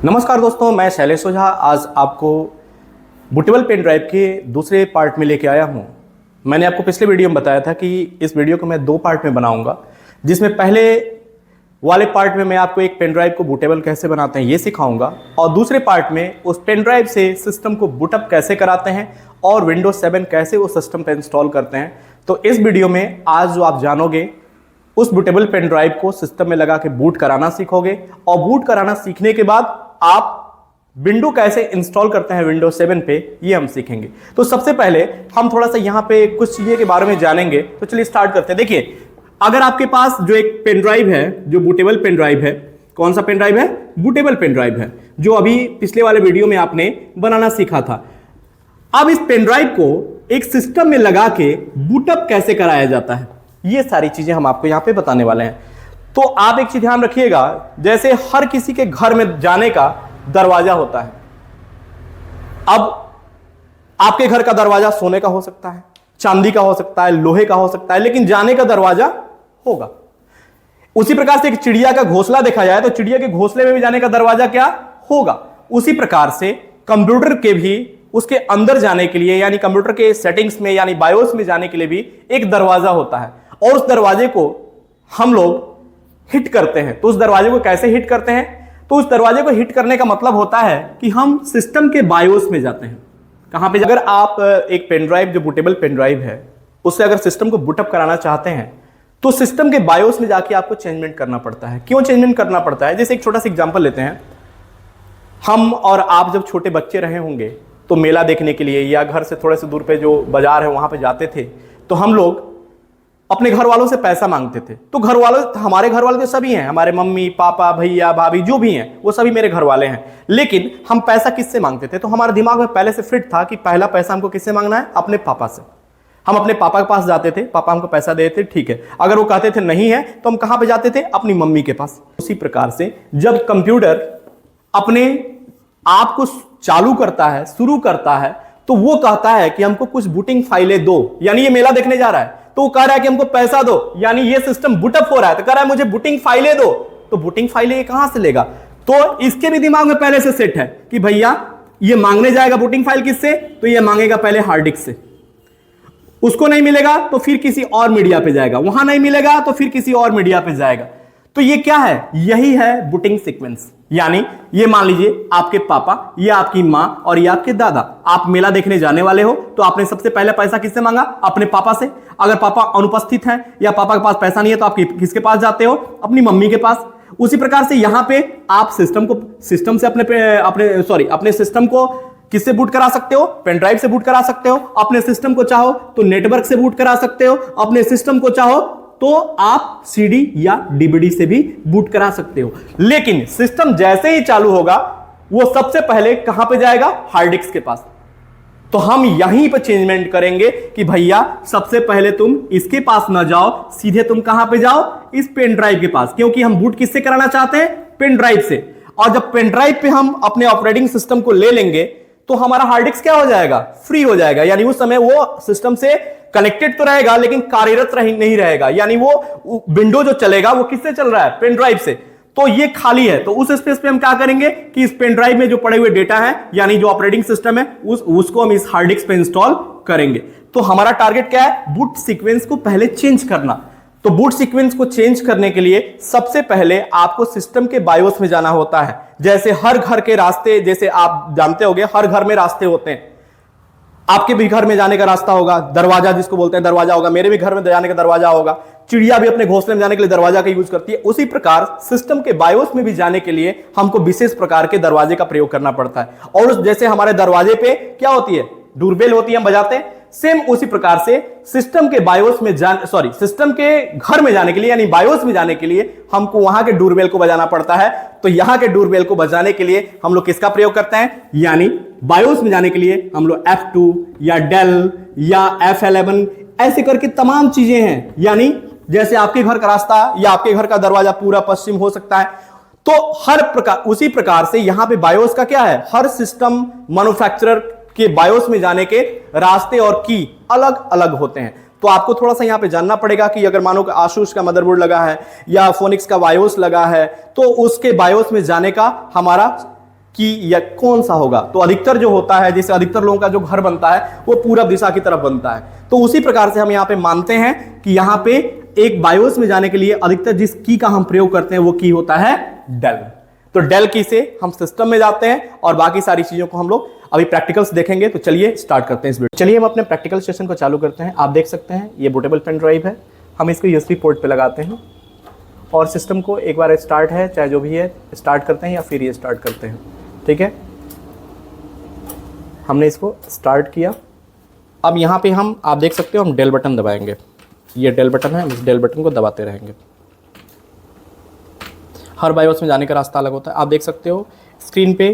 नमस्कार दोस्तों, मैं शैलेश ओझा आज आपको बूटेबल पेन ड्राइव के दूसरे पार्ट में लेके आया हूं। मैंने आपको पिछले वीडियो में बताया था कि इस वीडियो को मैं दो पार्ट में बनाऊंगा, जिसमें पहले वाले पार्ट में मैं आपको एक पेन ड्राइव को बूटेबल कैसे बनाते हैं ये सिखाऊंगा, और दूसरे पार्ट में उस पेन ड्राइव से सिस्टम को बूटअप कैसे कराते हैं और विंडोज 7 कैसे उस सिस्टम पर इंस्टॉल करते हैं। तो इस वीडियो में आज जो आप जानोगे उस बूटेबल पेन ड्राइव को सिस्टम में लगा के बूट कराना सीखोगे, और बूट कराना सीखने के बाद आप विंडो कैसे इंस्टॉल करते हैं विंडोज 7 पे ये हम सीखेंगे। तो सबसे पहले हम थोड़ा सा यहां पे कुछ चीजें के बारे में जानेंगे। तो चलिए स्टार्ट करते हैं। देखिए, अगर आपके पास जो एक पेन ड्राइव है जो बूटेबल पेन ड्राइव है, कौन सा पेन ड्राइव है? बूटेबल पेन ड्राइव है, जो अभी पिछले वाले वीडियो में आपने बनाना सीखा था। अब इस पेन ड्राइव को एक सिस्टम में लगा के बूटअप कैसे कराया जाता है, ये सारी चीजें हम आपको यहां पे बताने वाले हैं। तो आप एक चीज ध्यान रखिएगा, जैसे हर किसी के घर में जाने का दरवाजा होता है। अब आपके घर का दरवाजा सोने का हो सकता है, चांदी का हो सकता है, लोहे का हो सकता है, लेकिन जाने का दरवाजा होगा। उसी प्रकार से एक चिड़िया का घोंसला देखा जाए तो चिड़िया के घोंसले में भी जाने का दरवाजा क्या होगा। उसी प्रकार से कंप्यूटर के भी उसके अंदर जाने के लिए, यानी कंप्यूटर के सेटिंग्स में यानी बायोस में जाने के लिए भी एक दरवाजा होता है, और उस दरवाजे को हम लोग हिट करते हैं। तो उस दरवाजे को कैसे हिट करते हैं? तो उस दरवाजे को हिट करने का मतलब होता है कि हम सिस्टम के बायोस में जाते हैं। कहां पे? अगर आप एक पेन ड्राइव जो बूटेबल पेन ड्राइव है उससे अगर सिस्टम को बूटअप कराना चाहते हैं तो सिस्टम के बायोस में जाके आपको चेंजमेंट करना पड़ता है। क्यों चेंजमेंट करना पड़ता है? जैसे एक छोटा सा एग्जांपल लेते हैं। हम और आप जब छोटे बच्चे रहे होंगे तो मेला देखने के लिए या घर से थोड़े से दूर पे जो बाजार है वहां पे जाते थे, तो हम लोग अपने घर वालों से पैसा मांगते थे। तो घर वालों, हमारे घर वाले तो सभी हैं, हमारे मम्मी पापा भैया भाभी जो भी हैं वो सभी मेरे घर वाले हैं, लेकिन हम पैसा किससे मांगते थे? तो हमारे दिमाग में पहले से फिट था कि पहला पैसा हमको किससे मांगना है? अपने पापा से। हम अपने पापा के पास जाते थे, पापा हमको पैसा देते थे, ठीक है। अगर वो कहते थे नहीं है तो हम कहां पे जाते थे? अपनी मम्मी के पास। उसी प्रकार से जब कंप्यूटर अपने आप को चालू करता है, शुरू करता है, तो वो कहता है कि हमको कुछ बूटिंग फाइलें दो, यानी ये मेला देखने जा रहा है तो वो कह रहा है कि हमको पैसा दो, यानी ये सिस्टम बूटअप हो रहा है तो कह रहा है मुझे बूटिंग फाइलें दो। तो बूटिंग फाइलें ये कहां से लेगा? तो इसके भी दिमाग में पहले से सेट है कि भैया ये मांगने जाएगा बूटिंग फाइल किससे? तो ये मांगेगा पहले हार्ड डिस्क से। उसको नहीं मिलेगा तो फिर किसी और मीडिया पे जाएगा, वहां नहीं मिलेगा तो फिर किसी और मीडिया पे जाएगा। तो ये क्या है? यही है बूटिंग सीक्वेंस। यानी ये मान लीजिए आपके पापा, ये आपकी मां और ये आपके दादा, आप मेला देखने जाने वाले हो तो आपने सबसे पहले पैसा किससे मांगा? अपने पापा से। अगर पापा अनुपस्थित हैं या पापा के पास पैसा नहीं है तो आप किसके पास जाते हो? अपनी मम्मी के पास। उसी प्रकार से यहां पे आप सिस्टम से अपने सिस्टम को किससे बूट करा सकते हो? पेन ड्राइव से बूट करा सकते हो। अपने सिस्टम को चाहो तो नेटवर्क से बूट करा सकते हो। अपने सिस्टम को चाहो तो आप सीडी या डीवीडी से भी बूट करा सकते हो। लेकिन सिस्टम जैसे ही चालू होगा वो सबसे पहले कहां पे जाएगा? हार्ड डिस्क के पास। तो हम यहीं पर चेंजमेंट करेंगे कि भैया सबसे पहले तुम इसके पास ना जाओ, सीधे तुम कहां पे जाओ? इस पेन ड्राइव के पास, क्योंकि हम बूट किससे कराना चाहते हैं? पेन ड्राइव से। और जब पेन ड्राइव पे हम अपने ऑपरेटिंग सिस्टम को ले लेंगे तो हमारा हार्ड डिस्क क्या हो जाएगा? फ्री हो जाएगा। यानी उस समय वो सिस्टम से कनेक्टेड तो रहेगा लेकिन कार्यरत नहीं रहेगा। यानी वो विंडो जो चलेगा वो किससे चल रहा है? पेन ड्राइव से। तो ये खाली है, तो उस स्पेस पे हम क्या करेंगे कि इस पेन ड्राइव में जो पड़े हुए डेटा है यानी जो ऑपरेटिंग सिस्टम है उसको हम इस हार्ड डिस्क पे इंस्टॉल करेंगे। तो हमारा टारगेट क्या है? बूट सीक्वेंस को पहले चेंज करना। तो बूट सीक्वेंस को चेंज करने के लिए सबसे पहले आपको सिस्टम के बायोस में जाना होता है। जैसे हर घर के रास्ते, जैसे आप जानते होंगे हर घर में रास्ते होते हैं। आपके भी घर में जाने का रास्ता होगा, दरवाजा जिसको बोलते हैं दरवाजा होगा। मेरे भी घर में जाने का दरवाजा होगा। चिड़िया भी अपने घोंसले में जाने के लिए दरवाजा का यूज करती है। उसी प्रकार सिस्टम के बायोस में भी जाने के लिए हमको विशेष प्रकार के दरवाजे का प्रयोग करना पड़ता है। और जैसे हमारे दरवाजे पे क्या होती है? डोरबेल होती है, हम बजाते हैं। सेम उसी प्रकार से सिस्टम के बायोस में सिस्टम के घर में जाने के लिए यानी बायोस में जाने के लिए हमको वहां के डोरबेल को बजाना पड़ता है। तो यहां के डोरबेल को बजाने के लिए हम लोग किसका प्रयोग करते हैं? यानी बायोस में जाने के लिए हम लोग F2 या डेल या F11 ऐसे करके तमाम चीजें हैं। यानी जैसे आपके घर का रास्ता या आपके घर का दरवाजा पूरा पश्चिम हो सकता है। तो हर प्रकार उसी प्रकार से यहां पे बायोस का क्या है? हर सिस्टम मैन्युफैक्चरर के बायोस में जाने के रास्ते और की अलग अलग होते हैं। तो आपको थोड़ा सा यहां पे जानना पड़ेगा कि अगर मानो कि आसूस का मदरबोर्ड लगा है या फोनिक्स का बायोस लगा है तो उसके बायोस में जाने का हमारा कि यह कौन सा होगा। तो अधिकतर जो होता है, जैसे अधिकतर लोगों का जो घर बनता है वो पूरब दिशा की तरफ बनता है, तो उसी प्रकार से हम यहाँ पे मानते हैं कि यहाँ पे एक बायोस में जाने के लिए अधिकतर जिस की का हम प्रयोग करते हैं वो की होता है डेल। तो डेल की से हम सिस्टम में जाते हैं और बाकी सारी चीजों को हम लोग अभी प्रैक्टिकल्स देखेंगे। तो चलिए स्टार्ट करते हैं इस वीडियो। चलिए हम अपने प्रैक्टिकल सेशन को चालू करते हैं। आप देख सकते हैं ये बूटेबल पेन ड्राइव है, हम इसको यूएसबी पोर्ट पे लगाते हैं और सिस्टम को एक बार स्टार्ट है चाहे जो भी है स्टार्ट करते हैं या फिर ये स्टार्ट करते हैं। ठीक है, हमने इसको स्टार्ट किया। अब यहाँ पे हम आप देख सकते हो हम डेल बटन दबाएंगे, ये डेल बटन है, इस डेल बटन को दबाते रहेंगे। हर बायोस में जाने का रास्ता अलग होता है। आप देख सकते हो स्क्रीन पे,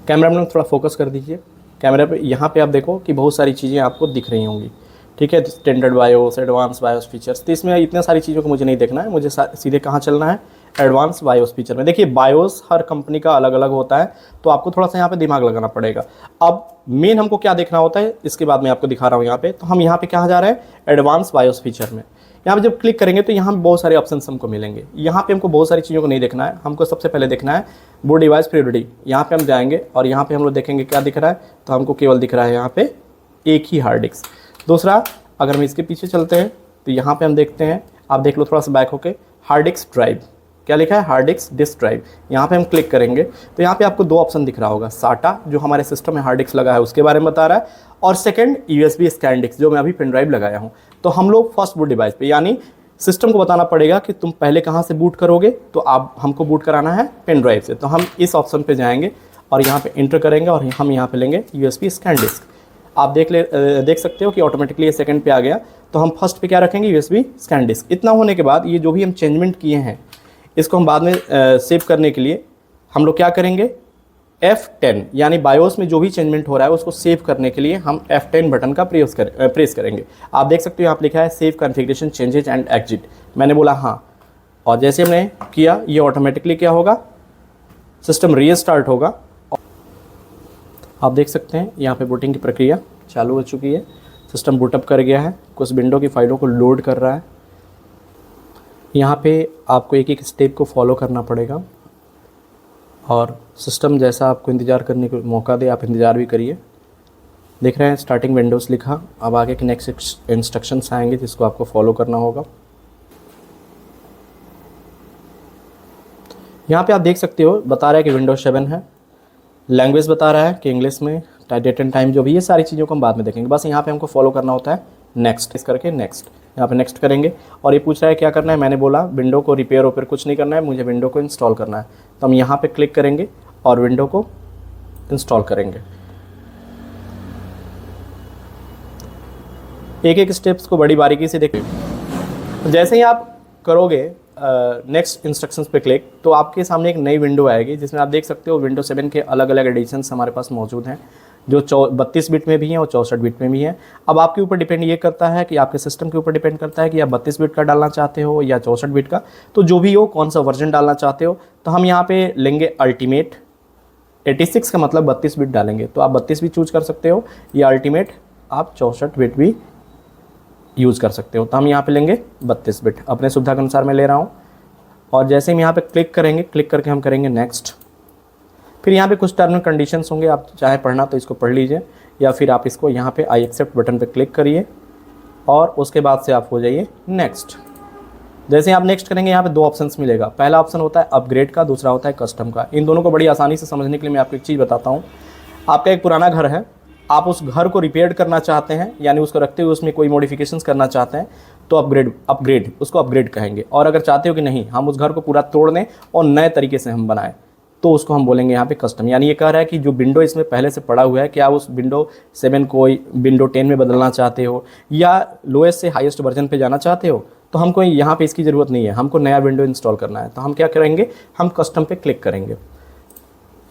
कैमरा में थोड़ा फोकस कर दीजिए कैमरा पे, यहाँ पे आप देखो कि बहुत सारी चीज़ें आपको दिख रही होंगी। ठीक है, standard BIOS, advance BIOS features, तो इसमें इतने सारी चीज़ों को मुझे नहीं देखना है, मुझे सीधे कहाँ चलना है, एडवांस बायोस फीचर में। देखिए बायोस हर कंपनी का अलग अलग होता है, तो आपको थोड़ा सा यहाँ पे दिमाग लगाना पड़ेगा। अब मेन हमको क्या देखना होता है इसके बाद मैं आपको दिखा रहा हूँ यहाँ पे। तो हम यहाँ पे क्या जा रहे हैं, एडवांस बायोस फीचर में। यहाँ पे जब क्लिक करेंगे तो यहाँ पे बहुत सारे ऑप्शंस हमको मिलेंगे। यहाँ पे हमको बहुत सारी चीज़ों को नहीं देखना है, हमको सबसे पहले देखना है बूट डिवाइस प्रायोरिटी। यहाँ पे हम जाएंगे और यहाँ पे हम लोग देखेंगे क्या दिख रहा है, तो हमको केवल दिख रहा है यहाँ पे एक ही हार्ड डिस्क। दूसरा, अगर हम इसके पीछे चलते हैं तो यहाँ पे हम देखते हैं, आप देख लो थोड़ा सा बैक होके, हार्ड डिस्क ड्राइव, क्या लिखा है, हार्ड डिस्क ड्राइव। यहाँ पे हम क्लिक करेंगे तो यहाँ पे आपको दो ऑप्शन दिख रहा होगा, साटा जो हमारे सिस्टम में हार्ड डिस्क लगा है उसके बारे में बता रहा है, और सेकंड यूएसबी स्कैन डिस्क जो मैं अभी पेन ड्राइव लगाया हूँ। तो हम लोग फर्स्ट बूट डिवाइस पे, यानी सिस्टम को बताना पड़ेगा कि तुम पहले कहाँ से बूट करोगे, तो आप हमको बूट कराना है पेन ड्राइव से। तो हम इस ऑप्शन पे जाएंगे और यहाँ पे इंटर करेंगे और हम यहाँ पे लेंगे यूएसबी स्कैन डिस्क। आप देख सकते हो कि ऑटोमेटिकली ये सेकंड पे आ गया। तो हम फर्स्ट पे क्या रखेंगे, यूएसबी स्कैन डिस्क। इतना होने के बाद ये जो भी हम चेंजमेंट किए हैं इसको हम बाद में सेव करने के लिए हम लोग क्या करेंगे, F10, यानी बायोस में जो भी चेंजमेंट हो रहा है उसको सेव करने के लिए हम F10 बटन का प्रेस करेंगे। आप देख सकते हो यहाँ पे लिखा है save configuration changes and exit. मैंने बोला हाँ, और जैसे हमने किया ये ऑटोमेटिकली क्या होगा, सिस्टम रीस्टार्ट होगा। आप देख सकते हैं यहाँ पे बूटिंग की प्रक्रिया चालू हो चुकी है, सिस्टम बूटअप कर गया है, कुछ विंडो की फाइलों को लोड कर रहा है। यहाँ पे आपको एक एक स्टेप को फॉलो करना पड़ेगा और सिस्टम जैसा आपको इंतज़ार करने को मौका दे आप इंतज़ार भी करिए। देख रहे हैं स्टार्टिंग विंडोज़ लिखा, अब आगे के नेक्स्ट इंस्ट्रक्शंस आएंगे जिसको आपको फॉलो करना होगा। यहाँ पे आप देख सकते हो बता रहा है कि विंडोज़ 7 है, लैंग्वेज बता रहा है कि इंग्लिश में, डेट एंड टाइम जो भी, ये सारी चीज़ों को हम बाद में देखेंगे। बस यहाँ पे हमको फॉलो करना होता है नेक्स्ट, इस करके नेक्स्ट, यहाँ पे नेक्स्ट करेंगे। और ये पूछ रहा है क्या करना है, मैंने बोला विंडो को रिपेयर ओपेयर कुछ नहीं करना है, मुझे विंडो को इंस्टॉल करना है। तो हम यहाँ पे क्लिक करेंगे और विंडो को इंस्टॉल करेंगे। एक एक स्टेप्स को बड़ी बारीकी से देखिए। जैसे ही आप करोगे नेक्स्ट इंस्ट्रक्शंस पे क्लिक, तो आपके सामने एक नई विंडो आएगी जिसमें आप देख सकते हो विंडो 7 के अलग अलग एडिशंस हमारे पास मौजूद हैं, जो 32 बिट में भी हैं और 64 बिट में भी हैं। अब आपके ऊपर डिपेंड ये करता है कि आपके सिस्टम के ऊपर डिपेंड करता है कि आप 32 बिट का डालना चाहते हो या 64 बिट का, तो जो भी हो कौन सा वर्जन डालना चाहते हो। तो हम यहाँ पे लेंगे अल्टीमेट, 86 का मतलब 32 बिट डालेंगे, तो आप 32 भी चूज कर सकते हो, या अल्टीमेट आप 64 बिट भी यूज़ कर सकते हो। तो हम यहाँ पे लेंगे 32 बिट, अपने सुविधा के अनुसार मैं ले रहा हूँ। और जैसे हम यहाँ पे क्लिक करेंगे, क्लिक करके हम करेंगे नेक्स्ट। फिर यहाँ पे कुछ टर्म एंड कंडीशंस होंगे, आप चाहे पढ़ना तो इसको पढ़ लीजिए, या फिर आप इसको यहाँ पे आई एक्सेप्ट बटन पे क्लिक करिए और उसके बाद से आप हो जाइए नेक्स्ट। जैसे आप नेक्स्ट करेंगे यहाँ पे दो ऑप्शंस मिलेगा, पहला ऑप्शन होता है अपग्रेड का, दूसरा होता है कस्टम का। इन दोनों को बड़ी आसानी से समझने के लिए मैं आपको एक चीज़ बताता हूँ। आपका एक पुराना घर है, आप उस घर को रिपेयर करना चाहते हैं, यानी उसको रखते हुए उसमें कोई मॉडिफिकेशंस करना चाहते हैं, तो अपग्रेड उसको अपग्रेड कहेंगे। और अगर चाहते हो कि नहीं हम उस घर को पूरा तोड़ दें और नए तरीके से हम बनाएं, तो उसको हम बोलेंगे यहाँ पे कस्टम। यानी ये कह रहा है कि जो विंडो इसमें पहले से पड़ा हुआ है, क्या उस विंडो 7 को विंडो 10 में बदलना चाहते हो या लोएस्ट से हाईएस्ट वर्जन पे जाना चाहते हो, तो हमको यहाँ पे इसकी ज़रूरत नहीं है, हमको नया विंडो इंस्टॉल करना है। तो हम क्या करेंगे, हम कस्टम पे क्लिक करेंगे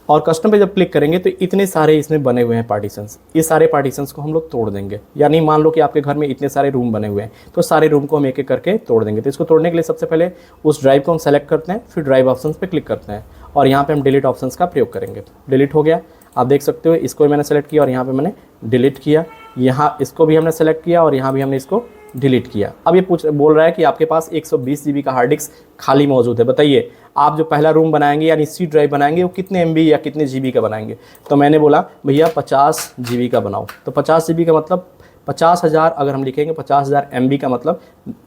और कस्टम पे जब क्लिक करेंगे तो इतने सारे इसमें बने हुए हैं पार्टीशंस, ये सारे पार्टीशंस को हम लोग तोड़ देंगे। यानी मान लो कि आपके घर में इतने सारे रूम बने हुए हैं, तो सारे रूम को हम एक एक करके तोड़ देंगे। तो इसको तोड़ने के लिए सबसे पहले उस ड्राइव को हम सेलेक्ट करते हैं, फिर ड्राइव ऑप्शंस पे क्लिक करते हैं और यहाँ पे हम डिलीट ऑप्शंस का प्रयोग करेंगे। डिलीट हो गया, आप देख सकते हो इसको भी मैंने सेलेक्ट किया और यहाँ पे मैंने डिलीट किया, यहाँ इसको भी हमने सेलेक्ट किया और यहाँ भी हमने इसको डिलीट किया। अब ये बोल रहा है कि आपके पास 120 GB का हार्ड डिस्क खाली मौजूद है, बताइए आप जो पहला रूम बनाएंगे यानी सी ड्राइव बनाएंगे वो कितने MB या कितने GB का बनाएंगे। तो मैंने बोला भैया 50 GB का बनाओ। तो 50 GB का मतलब 50,000, अगर हम लिखेंगे 50,000 MB का मतलब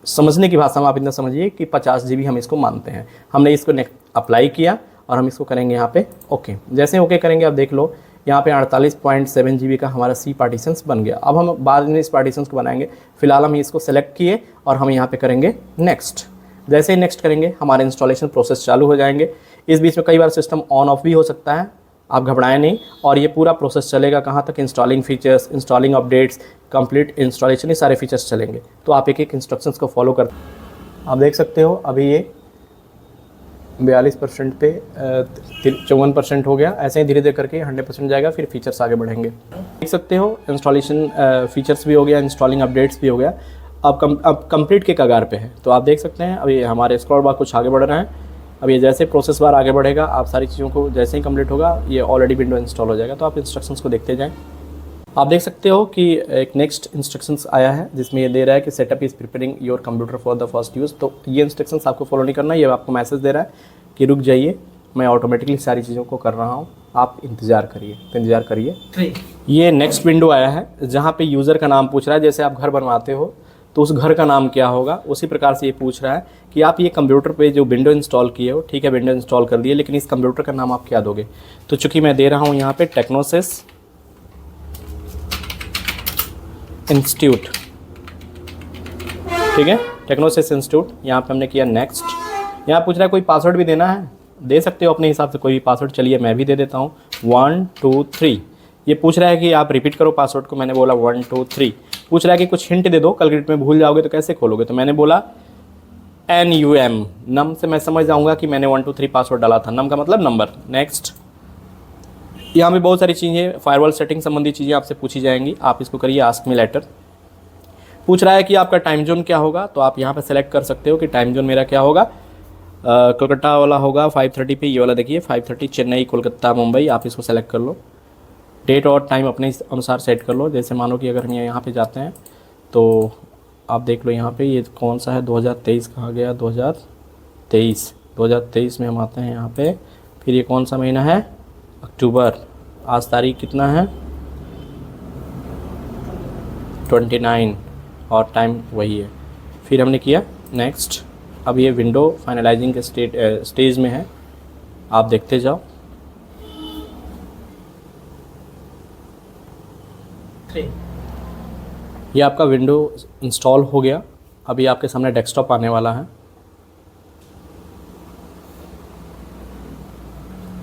समझने की भाषा में आप इतना समझिए कि 50 GB हम इसको मानते हैं। हमने इसको अप्लाई किया और हम इसको करेंगे यहाँ पे ओके। जैसे ओके करेंगे आप देख लो यहाँ पे 48.7 GB का हमारा सी पार्टीशंस बन गया। अब हम बाद में इस पार्टीशंस को बनाएंगे, फिलहाल हम इसको सेलेक्ट किए और हम यहाँ पे करेंगे नेक्स्ट। जैसे ही नेक्स्ट करेंगे हमारे इंस्टॉलेशन प्रोसेस चालू हो जाएंगे। इस बीच में कई बार सिस्टम ऑन ऑफ भी हो सकता है, आप घबराएं नहीं। और ये पूरा प्रोसेस चलेगा कहाँ तक, installing features, installing updates, complete installation, ये सारे फीचर्स चलेंगे। तो आप एक एक इंस्ट्रक्शंस को फॉलो कर, आप देख सकते हो अभी ये 42% पे 54% हो गया। ऐसे ही धीरे धीरे करके 100% जाएगा, फिर फीचर्स आगे बढ़ेंगे। देख सकते हो इंस्टॉलेशन फीचर्स भी हो गया, इंस्टॉलिंग अपडेट्स भी हो गया। अब कंप्लीट के कगार पे है। तो आप देख सकते हैं अभी हमारे स्क्रॉल बार कुछ आगे बढ़ रहे हैं। अब ये जैसे प्रोसेस बार आगे बढ़ेगा, आप सारी चीज़ों को जैसे ही कंप्लीट होगा ये ऑलरेडी विंडो इंस्टॉल हो जाएगा। तो आप इंस्ट्रक्शंस को देखते जाएँ। आप देख सकते हो कि एक नेक्स्ट इंस्ट्रक्शंस आया है जिसमें ये दे रहा है कि setup is preparing your computer for the first use. तो ये इंस्ट्रक्शंस आपको फॉलो नहीं करना, ये आपको मैसेज दे रहा है कि रुक जाइए, मैं ऑटोमेटिकली सारी चीज़ों को कर रहा हूँ, आप इंतज़ार करिए। तो इंतज़ार करिए। ये नेक्स्ट विंडो आया है जहाँ पे यूज़र का नाम पूछ रहा है। जैसे आप घर बनवाते हो तो उस घर का नाम क्या होगा, उसी प्रकार से ये पूछ रहा है कि आप ये कंप्यूटर पे जो विंडो इंस्टॉल किए हो, ठीक है विंडो इंस्टॉल कर दिए, लेकिन इस कंप्यूटर का नाम आप क्या दोगे। तो चूँकि मैं दे रहा हूँ यहाँ पे टेक्नोसिस इंस्टीट्यूट, ठीक है टेक्नोसिस इंस्टीट्यूट, यहाँ पे हमने किया नेक्स्ट। यहाँ पूछ रहा है कोई पासवर्ड भी देना है, दे सकते हो अपने हिसाब से कोई भी पासवर्ड। चलिए मैं भी दे देता हूँ 1 2 3। ये पूछ रहा है कि आप रिपीट करो पासवर्ड को, मैंने बोला 1 2 3। पूछ रहा है कि कुछ हिंट दे दो, कैलकुलेट में भूल जाओगे तो कैसे खोलोगे। तो मैंने बोला NUM, नम से मैं समझ जाऊँगा कि मैंने 1 2 3 पासवर्ड डाला था। नम का मतलब नंबर। नेक्स्ट। यहाँ पे बहुत सारी चीज़ें फायरवॉल सेटिंग संबंधी चीज़ें आपसे पूछी जाएंगी, आप इसको करिए आस्क मी लेटर। पूछ रहा है कि आपका टाइम जोन क्या होगा, तो आप यहाँ पे सेलेक्ट कर सकते हो कि टाइम जोन मेरा क्या होगा। कोलकाता वाला होगा 5:30 पे, ये वाला देखिए 5:30 चेन्नई कोलकाता मुंबई, आप इसको सेलेक्ट कर लो। डेट और टाइम अपने अनुसार सेट कर लो। जैसे मानो कि अगर हम यहाँ पे जाते हैं तो आप देख लो यहाँ पे ये कौन सा है, 2023 कहाँ गया, 2023 में हम आते हैं यहाँ पे। फिर ये कौन सा महीना है, अक्टूबर। आज तारीख कितना है 29 और टाइम वही है। फिर हमने किया नेक्स्ट। अब ये विंडो फाइनलाइजिंग के स्टेज में है, आप देखते जाओ। ये आपका विंडो इंस्टॉल हो गया। अभी आपके सामने डेस्कटॉप आने वाला है।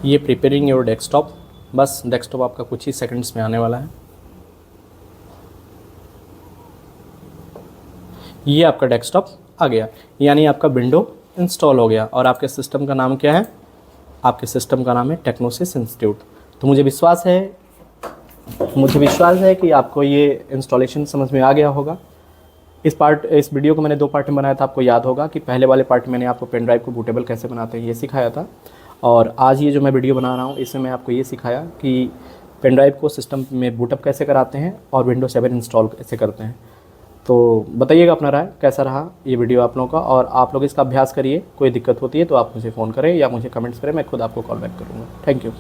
ये प्रिपेयरिंग योर डेस्कटॉप, बस डेस्कटॉप आपका कुछ ही सेकंड्स में आने वाला है। ये आपका डेस्कटॉप आ गया, यानी आपका विंडो इंस्टॉल हो गया। और आपके सिस्टम का नाम क्या है, आपके सिस्टम का नाम है टेक्नोसिस इंस्टीट्यूट। तो मुझे विश्वास है कि आपको ये इंस्टॉलेशन समझ में आ गया होगा। इस वीडियो को मैंने 2 पार्ट में बनाया था। आपको याद होगा कि पहले वाले पार्ट में मैंने आपको पेन ड्राइव को बूटेबल कैसे बनाते हैं ये सिखाया था, और आज ये जो मैं वीडियो बना रहा हूँ इसमें मैं आपको ये सिखाया कि पेन ड्राइव को सिस्टम में बूटअप कैसे कराते हैं और विंडोज 7 इंस्टॉल कैसे करते हैं। तो बताइएगा अपना राय कैसा रहा ये वीडियो आप लोगों का, और आप लोग इसका अभ्यास करिए। कोई दिक्कत होती है तो आप मुझे फ़ोन करें या मुझे कमेंट्स करें, मैं खुद आपको कॉल बैक करूँगा। Thank you.